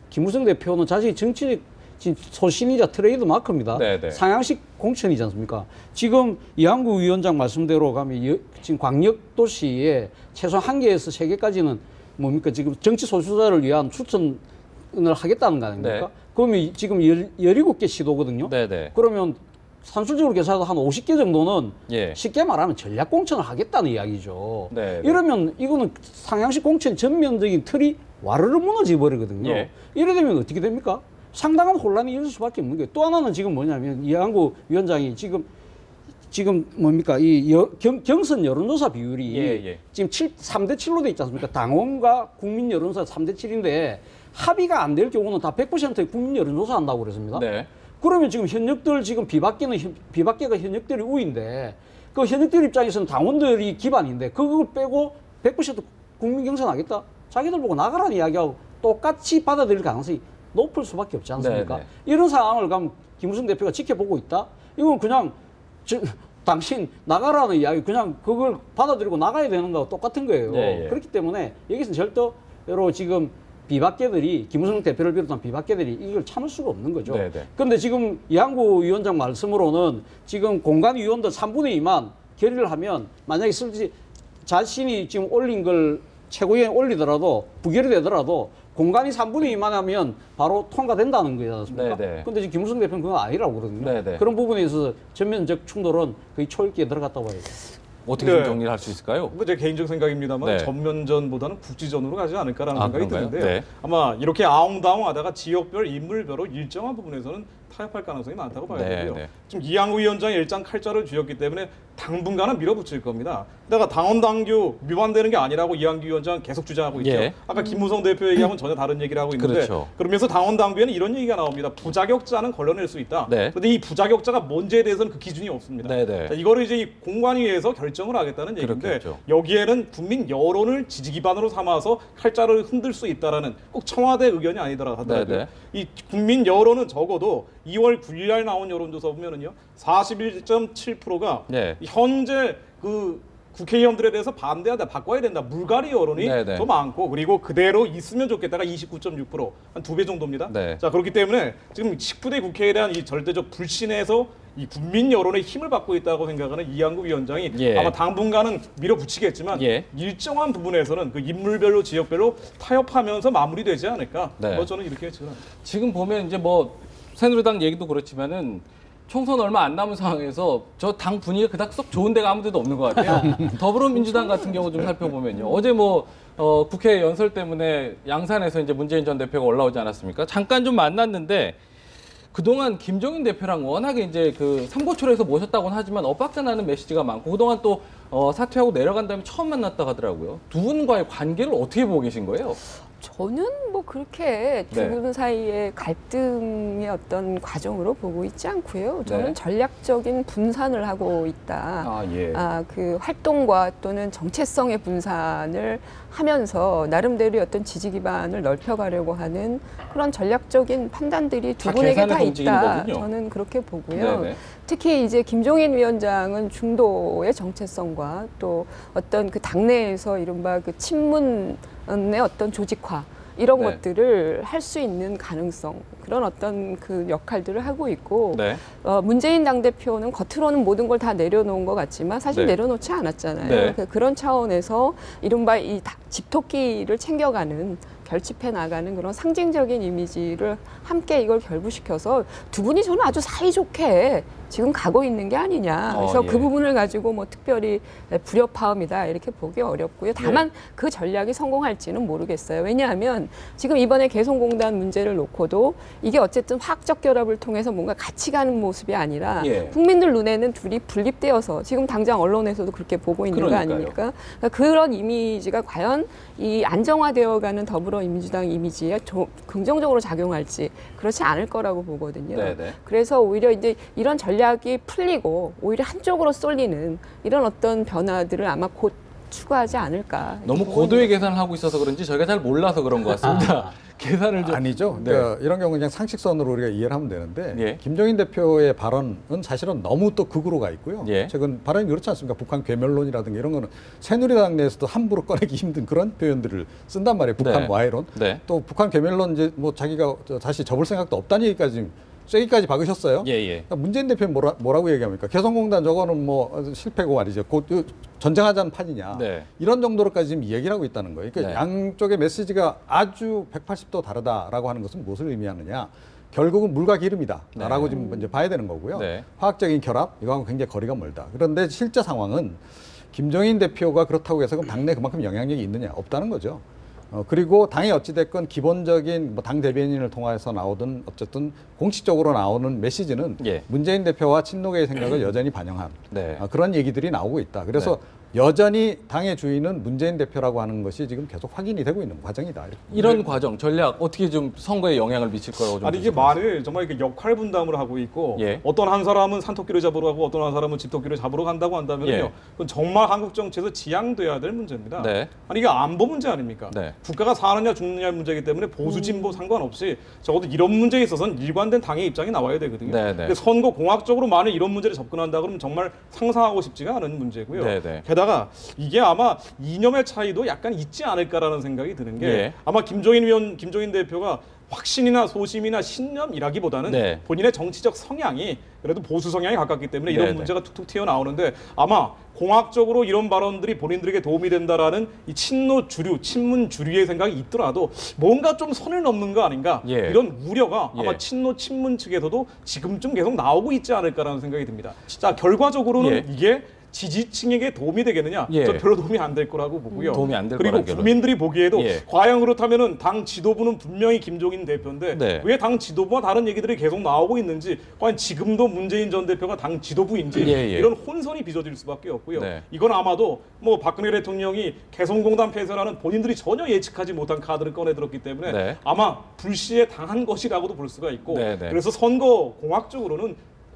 김무성 대표는 자신이 정치 지금 소신이자 트레이드 마크입니다. 네, 네. 상향식 공천이지 않습니까? 지금 이한구 위원장 말씀대로 가면 지금 광역 도시에 최소한 1개에서 3개까지는 뭡니까? 지금 정치 소수자를 위한 추천을 하겠다는 거 아닙니까? 네. 그러면 지금 17개 시도거든요. 네, 네. 그러면 산술적으로 계산해도 한 50개 정도는 예. 쉽게 말하면 전략 공천을 하겠다는 이야기죠. 네, 네. 이러면 이거는 상향식 공천 전면적인 틀이 와르르 무너져 버리거든요. 예. 이래 되면 어떻게 됩니까? 상당한 혼란이 있을 수밖에 없는 거예요. 또 하나는 지금 뭐냐면 이한구 위원장이 지금 뭡니까 경선 여론조사 비율이 예. 지금 3대 7로 돼 있지 않습니까? 당원과 국민 여론조사 3대 7인데 합의가 안 될 경우는 다 100%의 국민 여론조사 한다고 그랬습니다. 네. 그러면 지금 현역들 지금 비박계가 현역들이 우인데 그 현역들 입장에서는 당원들이 기반인데 그걸 빼고 100% 국민 경선하겠다? 자기들 보고 나가라는 이야기하고 똑같이 받아들일 가능성이 높을 수밖에 없지 않습니까? 네네. 이런 상황을 그럼 김무성 대표가 지켜보고 있다? 이건 그냥 당신 나가라는 이야기 그냥 그걸 받아들이고 나가야 되는 거하고 똑같은 거예요. 예. 그렇기 때문에 여기서 절대로 지금 비박계들이 김무성 대표를 비롯한 비박계들이 이걸 참을 수가 없는 거죠. 네네. 그런데 지금 이한구 위원장 말씀으로는 지금 공관위원들 3분의 2만 결의를 하면 만약에 자신이 지금 올린 걸 최고위원회 올리더라도 부결이 되더라도 공간이 3분의 2만 하면 바로 통과된다는 거지 않습니까? 네네. 근데 지금 김무성 대표는 그건 아니라고 그러거든요. 네네. 그런 부분에 있어서 전면적 충돌은 거의 초읽기에 들어갔다고 봐야죠. 어떻게 네. 좀 정리를 할 수 있을까요? 뭐 제 개인적 생각입니다만 네. 전면전보다는 국지전으로 가지 않을까라는 생각이 그런가요? 드는데요. 네. 아마 이렇게 아웅다웅하다가 지역별, 인물별로 일정한 부분에서는 타협할 가능성이 많다고 봐야 네, 되고요. 네. 지금 이한구 위원장이 일장 칼자를 쥐었기 때문에 당분간은 밀어붙일 겁니다. 게다가 당원 당규 위반되는 게 아니라고 이한구 위원장은 계속 주장하고 있죠. 예. 아까 김무성 대표 얘기하고는 전혀 다른 얘기를 하고 있는데 그렇죠. 그러면서 당원 당규에는 이런 얘기가 나옵니다. 부자격자는 걸러낼 수 있다. 네. 그런데 이 부자격자가 뭔지에 대해서는 그 기준이 없습니다. 네, 네. 자, 이거를 이제 이 공관위에서 결정을 하겠다는 얘기인데 그렇겠죠. 여기에는 국민 여론을 지지 기반으로 삼아서 칼자를 흔들 수 있다라는 꼭 청와대 의견이 아니더라 하더라도요. 네네. 이 국민 여론은 적어도 2월 9일 날 나온 여론조사 보면은요. 41.7%가 네. 현재 그 국회의원들에 대해서 반대한다, 바꿔야 된다, 물갈이 여론이 네네. 더 많고 그리고 그대로 있으면 좋겠다가 29.6%, 한 2배 정도입니다. 네. 자 그렇기 때문에 지금 19대 국회에 대한 이 절대적 불신에서 이 국민 여론의 힘을 받고 있다고 생각하는 이한구 위원장이 예. 아마 당분간은 밀어붙이겠지만 예. 일정한 부분에서는 그 인물별로 지역별로 타협하면서 마무리되지 않을까. 네. 뭐 저는 이렇게 예측합니다. 지금 보면 이제 뭐 새누리당 얘기도 그렇지만은 총선 얼마 안 남은 상황에서 저 당 분위기가 그닥 썩 좋은 데가 아무 데도 없는 것 같아요. 더불어민주당 같은 경우 좀 살펴보면요. 어제 뭐 국회 연설 때문에 양산에서 이제 문재인 전 대표가 올라오지 않았습니까? 잠깐 좀 만났는데 그동안 김종인 대표랑 워낙에 이제 그 삼고초려에서 모셨다고는 하지만 엇박자나는 메시지가 많고 그동안 또 사퇴하고 내려간 다음에 처음 만났다 하더라고요. 두 분과의 관계를 어떻게 보고 계신 거예요? 저는 뭐 그렇게 두 네. 분 사이의 갈등의 어떤 과정으로 보고 있지 않고요. 저는 네. 전략적인 분산을 하고 있다. 아, 예. 그 활동과 또는 정체성의 분산을 하면서 나름대로의 어떤 지지 기반을 넓혀가려고 하는 그런 전략적인 판단들이 두 다 분에게 다 계산해서 움직이는 있다. 거군요. 저는 그렇게 보고요. 네네. 특히 이제 김종인 위원장은 중도의 정체성과 또 어떤 그 당내에서 이른바 그 친문의 어떤 조직화 이런 네. 것들을 할 수 있는 가능성 그런 어떤 그 역할들을 하고 있고 네. 문재인 당대표는 겉으로는 모든 걸 다 내려놓은 것 같지만 사실 네. 내려놓지 않았잖아요. 네. 그런 차원에서 이른바 이 집토끼를 챙겨가는 결집해 나가는 그런 상징적인 이미지를 함께 이걸 결부시켜서 두 분이 저는 아주 사이좋게 지금 가고 있는 게 아니냐. 그래서 예. 그 부분을 가지고 뭐 특별히 불협화음이다 이렇게 보기 어렵고요. 다만 그 전략이 성공할지는 모르겠어요. 왜냐하면 지금 이번에 개성공단 문제를 놓고도 이게 어쨌든 화학적 결합을 통해서 뭔가 같이 가는 모습이 아니라 예. 국민들 눈에는 둘이 분립되어서 지금 당장 언론에서도 그렇게 보고 있는 그러니까요. 거 아닙니까? 그러니까 그런 이미지가 과연 이 안정화되어가는 더불어민주당 이미지에 긍정적으로 작용할지 그렇지 않을 거라고 보거든요. 네네. 그래서 오히려 이제 이런 전략이 풀리고 오히려 한쪽으로 쏠리는 이런 어떤 변화들을 아마 곧 추구하지 않을까. 너무 고도의 계산을 하고 있어서 그런지 저희가 잘 몰라서 그런 것 같습니다. 계산을 좀 아니죠. 네. 그러니까 이런 경우 그냥 상식선으로 우리가 이해를 하면 되는데 예. 김종인 대표의 발언은 사실은 너무 또 극으로 가 있고요. 예. 최근 발언이 그렇지 않습니까? 북한 괴멸론이라든가 이런 거는 새누리당 내에서도 함부로 꺼내기 힘든 그런 표현들을 쓴단 말이에요. 북한 네. 와해론. 네. 또 북한 괴멸론 이제 뭐 자기가 다시 접을 생각도 없다는 얘기까지 지금 쐐기까지 박으셨어요. 예, 예. 그러니까 문재인 대표는 뭐라고 얘기합니까? 개성공단 저거는 뭐 실패고 말이죠. 곧 전쟁하자는 판이냐. 네. 이런 정도로까지 지금 얘기를 하고 있다는 거예요. 그러니까 네. 양쪽의 메시지가 아주 180도 다르다라고 하는 것은 무엇을 의미하느냐. 결국은 물과 기름이다라고 지금 이제 봐야 되는 거고요. 네. 화학적인 결합 이거하고 굉장히 거리가 멀다. 그런데 실제 상황은 김종인 대표가 그렇다고 해서 그럼 당내 그만큼 영향력이 있느냐 없다는 거죠. 그리고 당이 어찌됐건 기본적인 뭐 당 대변인을 통해서 나오든 어쨌든 공식적으로 나오는 메시지는 예. 문재인 대표와 친노계의 생각을 여전히 반영한 네. 그런 얘기들이 나오고 있다. 그래서 여전히 당의 주인은 문재인 대표라고 하는 것이 지금 계속 확인이 되고 있는 과정이다. 이런 과정, 전략 어떻게 좀 선거에 영향을 미칠 거라고 좀 아니 이게 말을 정말 이렇게 역할 분담을 하고 있고 예. 어떤 한 사람은 산토끼를 잡으러 가고 어떤 한 사람은 집토끼를 잡으러 간다고 한다면요. 예. 그건 정말 한국 정치에서 지양돼야 될 문제입니다. 네. 아니 이게 안보 문제 아닙니까? 네. 국가가 사느냐 죽느냐 문제이기 때문에 보수 진보 상관없이 적어도 이런 문제에 있어서는 일관된 당의 입장이 나와야 되거든요. 네, 네. 근데 선거 공학적으로 만약 이런 문제를 접근한다 그러면 정말 상상하고 싶지가 않은 문제고요. 네, 네. 게다가 이게 아마 이념의 차이도 약간 있지 않을까라는 생각이 드는 게 예. 아마 김종인 대표가 확신이나 소심이나 신념이라기보다는 네. 본인의 정치적 성향이 그래도 보수 성향에 가깝기 때문에 이런 네, 문제가 툭툭 튀어나오는데 아마 공학적으로 이런 발언들이 본인들에게 도움이 된다라는 이 친노 주류, 친문 주류의 생각이 있더라도 뭔가 좀 선을 넘는 거 아닌가 예. 이런 우려가 아마 예. 친노, 친문 측에서도 지금쯤 계속 나오고 있지 않을까라는 생각이 듭니다. 자, 결과적으로는 예. 이게 지지층에게 도움이 되겠느냐? 예. 저 별로 도움이 안 될 거라고 보고요. 도움이 안될 그리고 거란 결론. 국민들이 보기에도 예. 과연 그렇다면은 당 지도부는 분명히 김종인 대표인데 네. 왜 당 지도부와 다른 얘기들이 계속 나오고 있는지 과연 지금도 문재인 전 대표가 당 지도부인지 예, 예. 이런 혼선이 빚어질 수밖에 없고요. 네. 이건 아마도 뭐 박근혜 대통령이 개성공단 폐쇄라는 본인들이 전혀 예측하지 못한 카드를 꺼내들었기 때문에 네. 아마 불시에 당한 것이라고도 볼 수가 있고 네, 네. 그래서 선거 공학적으로는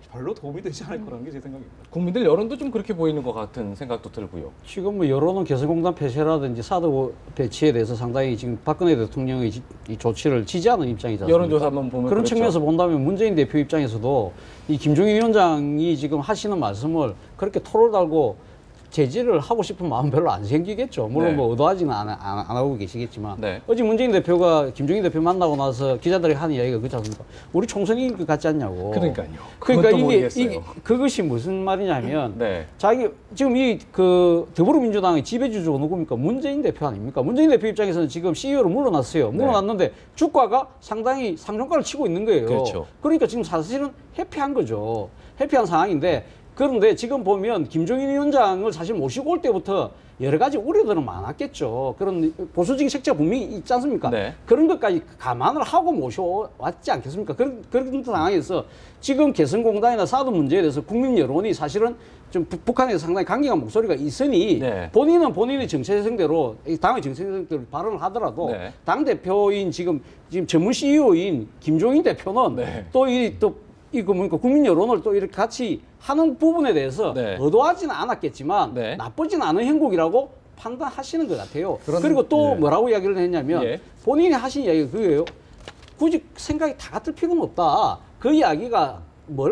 별로 도움이 되지 않을 거라는 게 제 생각입니다. 국민들 여론도 좀 그렇게 보이는 것 같은 생각도 들고요. 지금 뭐 여론은 개성공단 폐쇄라든지 사드 배치에 대해서 상당히 지금 박근혜 대통령의 이 조치를 지지하는 입장이지 않습니까? 여론조사만 보면 그런 그렇죠. 측면에서 본다면 문재인 대표 입장에서도 이 김종인 위원장이 지금 하시는 말씀을 그렇게 토를 달고 제지를 하고 싶은 마음 별로 안 생기겠죠. 물론 네. 뭐 의도하지는 안 하고 계시겠지만 네. 어제 문재인 대표가 김종인 대표 만나고 나서 기자들이 하는 이야기가 그렇지 않습니까? 우리 총선인 것 같지 않냐고. 그러니까요. 그러니까 그것도 이게 모르겠어요. 그것이 무슨 말이냐면 네. 자기 지금 이 그 더불어민주당의 지배주주가 누굽니까? 문재인 대표 아닙니까? 문재인 대표 입장에서는 지금 CEO로 물러났어요. 물러났는데 주가가 상당히 상종가를 치고 있는 거예요. 그렇죠. 그러니까 지금 사실은 회피한 거죠. 회피한 상황인데 그런데 지금 보면 김종인 위원장을 사실 모시고 올 때부터 여러 가지 우려들은 많았겠죠. 그런 보수적인 색채가 분명히 있지 않습니까? 네. 그런 것까지 감안을 하고 모셔왔지 않겠습니까? 그런 상황에서 지금 개성공단이나 사드 문제에 대해서 국민 여론이 사실은 좀 북한에서 상당히 강경한 목소리가 있으니 네. 본인은 본인의 정체성대로 당의 정체성대로 발언을 하더라도 네. 당 대표인 지금 전문 CEO인 김종인 대표는 네. 이거 뭡니까 국민 여론을 또 이렇게 같이 하는 부분에 대해서 네. 의도하지는 않았겠지만 네. 나쁘진 않은 행동이라고 판단하시는 것 같아요. 그런- 그리고 또 예. 뭐라고 이야기를 했냐면 예. 본인이 하신 이야기가 그거예요. 굳이 생각이 다 같을 필요는 없다. 그 이야기가 뭘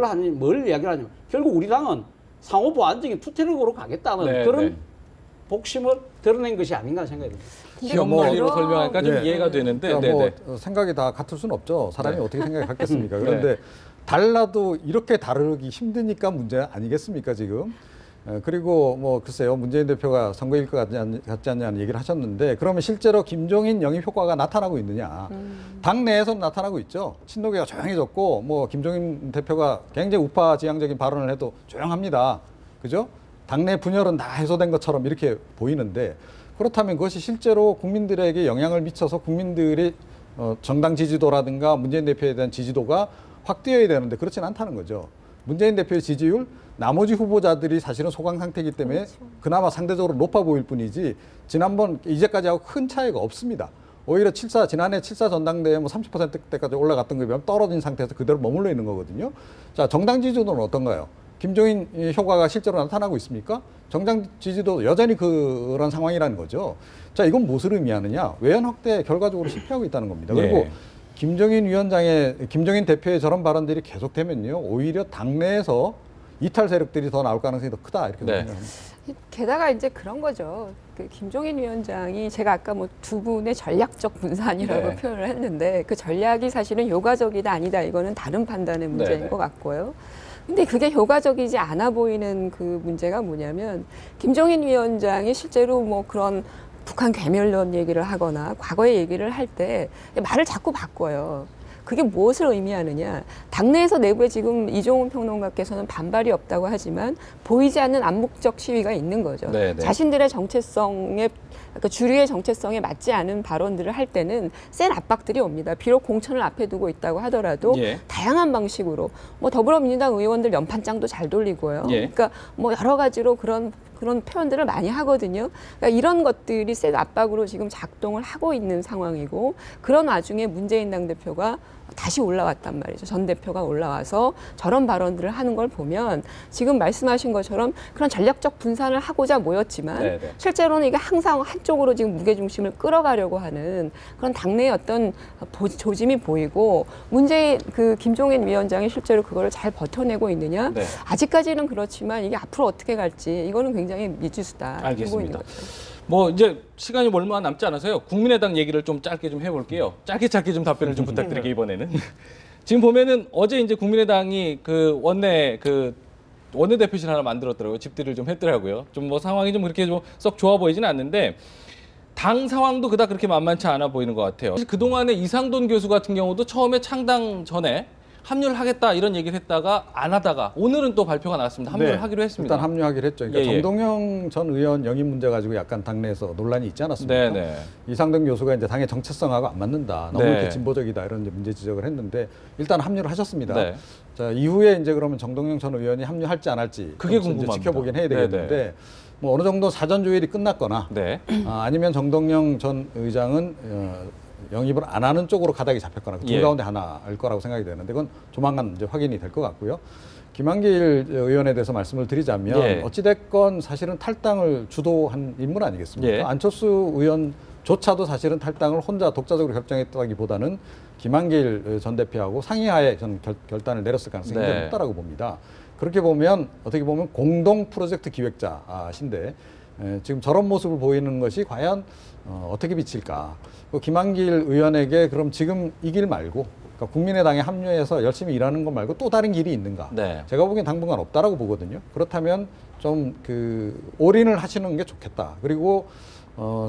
이야기를 하냐면 결국 우리 당은 상호 보완적인 투태력으로 가겠다는 네, 그런 네. 복심을 드러낸 것이 아닌가 생각이 듭니다. 기업 뭐- 논리로 설명하니까 좀 예. 이해가 되는데 그러니까 네네. 뭐 생각이 다 같을 수는 없죠. 사람이 네. 어떻게 생각이 같겠습니까? 그런데 달라도 이렇게 다루기 힘드니까 문제 아니겠습니까 지금? 그리고 뭐 글쎄요, 문재인 대표가 선거일 것 같지 않냐는 얘기를 하셨는데, 그러면 실제로 김종인 영입 효과가 나타나고 있느냐? 당내에서는 나타나고 있죠. 친노계가 조용해졌고, 뭐 김종인 대표가 굉장히 우파 지향적인 발언을 해도 조용합니다. 그죠? 당내 분열은 다 해소된 것처럼 이렇게 보이는데, 그렇다면 그것이 실제로 국민들에게 영향을 미쳐서 국민들이 정당 지지도라든가 문재인 대표에 대한 지지도가 확 뛰어야 되는데 그렇지는 않다는 거죠. 문재인 대표의 지지율, 나머지 후보자들이 사실은 소강 상태이기 때문에 그렇죠. 그나마 상대적으로 높아 보일 뿐이지, 지난번 이제까지하고 큰 차이가 없습니다. 오히려 지난해 7.4 전당대회 뭐 30%대까지 올라갔던 것에 비하면 떨어진 상태에서 그대로 머물러 있는 거거든요. 자, 정당 지지도는 어떤가요? 김종인 효과가 실제로 나타나고 있습니까? 정당 지지도 여전히 그런 상황이라는 거죠. 자, 이건 무엇을 의미하느냐? 외연 확대 결과적으로 실패하고 있다는 겁니다. 그리고 예. 김종인 대표의 저런 발언들이 계속되면요, 오히려 당내에서 이탈 세력들이 더 나올 가능성이 더 크다, 이렇게 네. 생각합니다. 게다가 이제 그런 거죠. 그 김종인 위원장이 제가 아까 뭐 두 분의 전략적 분산이라고 네. 표현을 했는데, 그 전략이 사실은 효과적이다 아니다 이거는 다른 판단의 문제인 네. 것 같고요. 근데 그게 효과적이지 않아 보이는 그 문제가 뭐냐면, 김종인 위원장이 실제로 뭐 그런 북한 괴멸론 얘기를 하거나 과거의 얘기를 할 때 말을 자꾸 바꿔요. 그게 무엇을 의미하느냐? 당내에서 내부에 지금 이종훈 평론가께서는 반발이 없다고 하지만 보이지 않는 암묵적 시위가 있는 거죠. 네, 네. 자신들의 정체성에, 그러니까 주류의 정체성에 맞지 않은 발언들을 할 때는 센 압박들이 옵니다. 비록 공천을 앞에 두고 있다고 하더라도 예. 다양한 방식으로 뭐 더불어민주당 의원들 연판장도 잘 돌리고요. 예. 그러니까 뭐 여러 가지로 그런 표현들을 많이 하거든요. 그러니까 이런 것들이 센 압박으로 지금 작동을 하고 있는 상황이고, 그런 와중에 문재인 당대표가 다시 올라왔단 말이죠. 전 대표가 올라와서 저런 발언들을 하는 걸 보면 지금 말씀하신 것처럼 그런 전략적 분산을 하고자 모였지만 네네. 실제로는 이게 항상 한쪽으로 지금 무게중심을 끌어가려고 하는 그런 당내의 어떤 조짐이 보이고, 김종인 위원장이 실제로 그거를 잘 버텨내고 있느냐? 네. 아직까지는 그렇지만 이게 앞으로 어떻게 갈지 이거는 굉장히 미지수다. 알겠습니다. 뭐 이제 시간이 얼마 남지 않아서요. 국민의당 얘기를 좀 짧게 좀 해볼게요. 짧게 좀 답변을 좀 부탁드릴게요, 이번에는. 지금 보면은 어제 이제 국민의당이 그 원내대표실 하나 만들었더라고요. 집들이를 좀 했더라고요. 좀 뭐 상황이 좀 그렇게 좀 썩 좋아 보이지는 않는데, 당 상황도 그닥 그렇게 만만치 않아 보이는 것 같아요. 사실 그동안에 이상돈 교수 같은 경우도 처음에 창당 전에 합류를 하겠다 이런 얘기를 했다가 안 하다가 오늘은 또 발표가 나왔습니다. 합류를 하기로 했습니다. 일단 합류하기로 했죠. 그러니까 예, 예. 정동영 전 의원 영입 문제 가지고 약간 당내에서 논란이 있지 않았습니까? 네네. 이상돈 교수가 이제 당의 정체성하고 안 맞는다, 너무 네. 이렇게 진보적이다 이런 이제 문제 지적을 했는데 일단 합류를 하셨습니다. 네. 자, 이후에 이제 그러면 정동영 전 의원이 합류할지 안 할지 그게 이제 궁금합니다. 지켜보긴 해야 되겠는데, 네네. 뭐 어느 정도 사전 조율이 끝났거나 네. 아니면 정동영 전 의장은 영입을 안 하는 쪽으로 가닥이 잡혔거나 그 둘 예. 가운데 하나일 거라고 생각이 되는데, 그건 조만간 이제 확인이 될 것 같고요. 김한길 의원에 대해서 말씀을 드리자면 예. 어찌됐건 사실은 탈당을 주도한 인물 아니겠습니까? 예. 안철수 의원조차도 사실은 탈당을 혼자 독자적으로 결정했다기보다는 김한길 전 대표하고 상의하에 저는 결단을 내렸을 가능성이 네. 굉장히 높다라고 봅니다. 그렇게 보면 어떻게 보면 공동 프로젝트 기획자신데 지금 저런 모습을 보이는 것이 과연 어떻게 비칠까? 김한길 의원에게 그럼 지금 이 길 말고, 그러니까 국민의당에 합류해서 열심히 일하는 것 말고 또 다른 길이 있는가? 네. 제가 보기엔 당분간 없다라고 보거든요. 그렇다면 좀 올인을 하시는 게 좋겠다. 그리고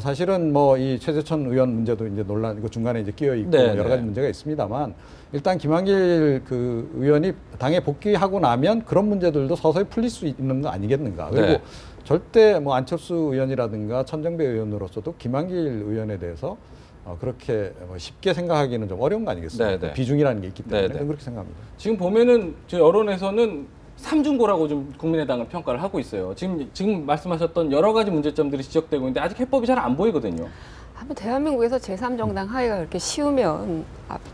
사실은 뭐 이 최재천 의원 문제도 이제 논란, 이거 중간에 이제 끼어 있고 네, 여러 가지 네. 문제가 있습니다만, 일단 김한길 의원이 당에 복귀하고 나면 그런 문제들도 서서히 풀릴 수 있는 거 아니겠는가. 그리고 네. 절대 뭐 안철수 의원이라든가 천정배 의원으로서도 김한길 의원에 대해서 그렇게 쉽게 생각하기는 좀 어려운 거 아니겠습니까? 네, 네. 비중이라는 게 있기 때문에 네, 네. 저는 그렇게 생각합니다. 지금 보면은 저 여론에서는 삼중고라고 좀 국민의당을 평가를 하고 있어요. 지금 말씀하셨던 여러 가지 문제점들이 지적되고 있는데 아직 해법이 잘 안 보이거든요. 한번 대한민국에서 제3정당 하기가 그렇게 쉬우면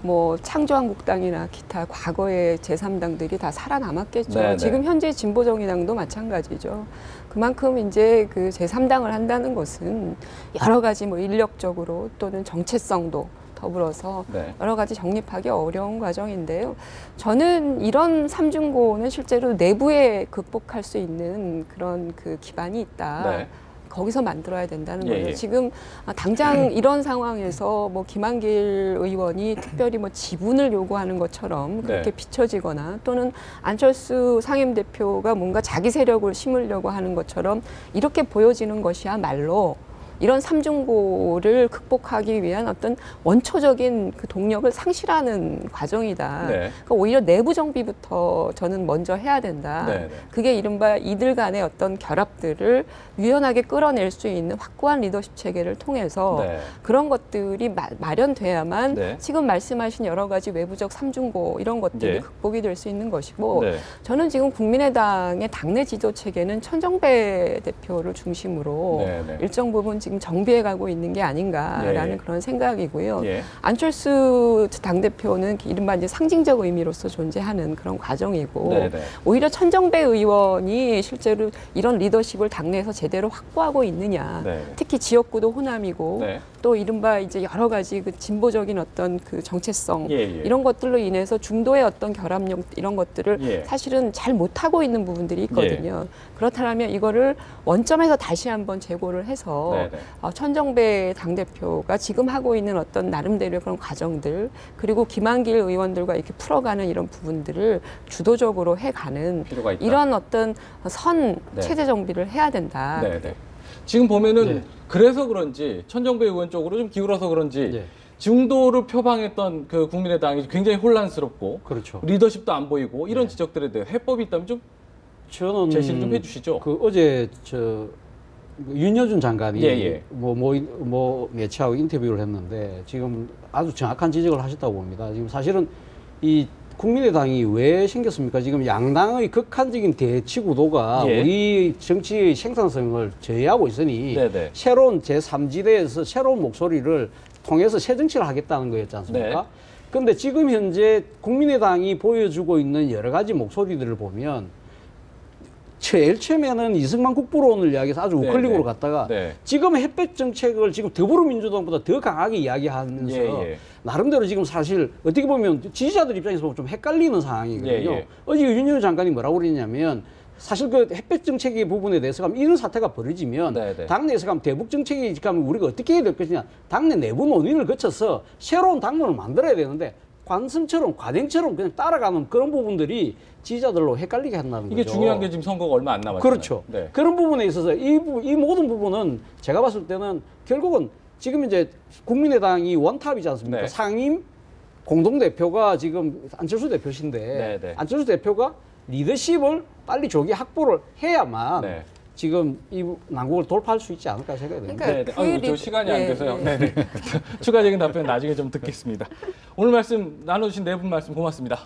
뭐 창조한국당이나 기타 과거의 제3당들이 다 살아남았겠죠. 네네. 지금 현재 진보정의당도 마찬가지죠. 그만큼 이제 그 제3당을 한다는 것은 여러 가지 뭐 인력적으로 또는 정체성도 더불어서 네. 여러 가지 정립하기 어려운 과정인데요. 저는 이런 삼중고는 실제로 내부에 극복할 수 있는 그런 그 기반이 있다. 네. 거기서 만들어야 된다는 예, 거예요. 예. 지금 당장 이런 상황에서 뭐 김한길 의원이 특별히 뭐 지분을 요구하는 것처럼 그렇게 네. 비춰지거나 또는 안철수 상임대표가 뭔가 자기 세력을 심으려고 하는 것처럼 이렇게 보여지는 것이야말로 이런 삼중고를 극복하기 위한 어떤 원초적인 그 동력을 상실하는 과정이다. 네. 그러니까 오히려 내부 정비부터 저는 먼저 해야 된다. 네, 네. 그게 이른바 이들 간의 어떤 결합들을 유연하게 끌어낼 수 있는 확고한 리더십 체계를 통해서 네. 그런 것들이 마련돼야만 네. 지금 말씀하신 여러 가지 외부적 삼중고 이런 것들이 네. 극복이 될 수 있는 것이고 네. 저는 지금 국민의당의 당내 지도 체계는 천정배 대표를 중심으로 네, 네. 일정 부분 지금 정비해 가고 있는 게 아닌가라는 예, 예. 그런 생각이고요. 예. 안철수 당대표는 이른바 이제 상징적 의미로서 존재하는 그런 과정이고 네, 네. 오히려 천정배 의원이 실제로 이런 리더십을 당내에서 제대로 확보하고 있느냐. 네. 특히 지역구도 호남이고 네. 또 이른바 이제 여러 가지 그 진보적인 어떤 그 정체성 예, 예. 이런 것들로 인해서 중도의 어떤 결합력 이런 것들을 예. 사실은 잘 못하고 있는 부분들이 있거든요. 그렇다면 이거를 원점에서 다시 한번 재고를 해서 네, 네. 천정배 당대표가 지금 하고 있는 어떤 나름대로의 그런 과정들 그리고 김한길 의원들과 이렇게 풀어가는 이런 부분들을 주도적으로 해가는 필요가 있다. 이런 어떤 선 네. 체제 정비를 해야 된다. 네, 네. 지금 보면은 네. 그래서 그런지 천정배 의원 쪽으로 좀 기울어서 그런지 네. 중도를 표방했던 그 국민의당이 굉장히 혼란스럽고 그렇죠. 리더십도 안 보이고 이런 지적들에 대해 해법이 있다면 좀 저는 제시를 좀 해주시죠. 그 어제 윤여준 장관이 예, 예. 뭐 매체하고 인터뷰를 했는데 지금 아주 정확한 지적을 하셨다고 봅니다. 지금 사실은 이 국민의당이 왜 생겼습니까? 지금 양당의 극한적인 대치 구도가 예. 우리 정치의 생산성을 저해하고 있으니 네네. 새로운 제3지대에서 새로운 목소리를 통해서 새 정치를 하겠다는 거였지 않습니까? 네. 그런데 지금 현재 국민의당이 보여주고 있는 여러 가지 목소리들을 보면 제일 처음에는 이승만 국부론을 이야기해서 아주 네, 우클릭으로 네. 갔다가 네. 지금 햇볕 정책을 지금 더불어민주당보다 더 강하게 이야기하면서 예, 예. 나름대로 지금 사실 어떻게 보면 지지자들 입장에서 보면 좀 헷갈리는 상황이거든요. 예, 예. 어제 윤여준 장관이 뭐라고 그랬냐면 사실 그 햇볕 정책의 부분에 대해서 가면 이런 사태가 벌어지면 네, 네. 당내에서 가면 대북 정책이 가면 우리가 어떻게 해야 될 것이냐 당내 내부 논의를 거쳐서 새로운 당론을 만들어야 되는데 관습처럼 과정처럼 그냥 따라가는 그런 부분들이 지지자들로 헷갈리게 한다는 거죠. 이게 중요한 게 지금 선거가 얼마 안 남았잖아요. 그렇죠. 네. 그런 부분에 있어서 이 모든 부분은 제가 봤을 때는 결국은 지금 이제 국민의당이 원탑이지 않습니까? 네. 상임 공동대표가 지금 안철수 대표신데 네, 네. 안철수 대표가 리더십을 빨리 조기 확보를 해야만 네. 지금 이 난국을 돌파할 수 있지 않을까 생각이 됩니다. 그러니까 네, 네. 그 아유, 저 리- 시간이 안 네, 돼서요. 네. 네, 네. 추가적인 답변 나중에 좀 듣겠습니다. 오늘 말씀 나눠주신 네 분 말씀 고맙습니다.